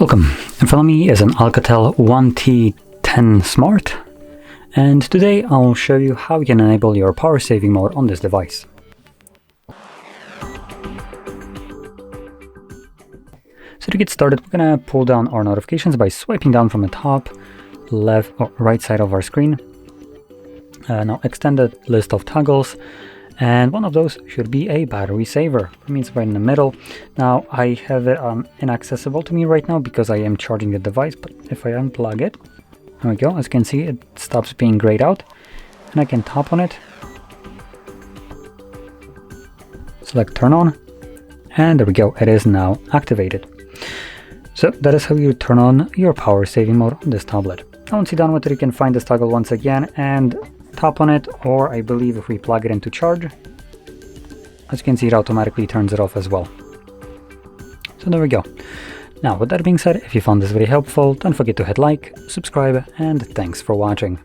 Welcome. In front of me is an ALCATEL 1T10 Smart, and today I'll show you how you can enable your power saving mode on this device. So to get started, we're going to pull down our notifications by swiping down from the top, left or right side of our screen. Now extend the list of toggles, and one of those should be a battery saver. It means right in the middle. Now I have it inaccessible to me right now because I am charging the device, but if I unplug it, there we go, as you can see it stops being grayed out, and I can tap on it, select turn on, and there we go, it is now activated. So that is how you turn on your power saving mode on this tablet. Now once you're done with it, you can find this toggle once again and tap on it, or I believe if we plug it into charge, as you can see, it automatically turns it off as well. So there we go. Now with that being said, if you found this very helpful, don't forget to hit like, subscribe, and thanks for watching.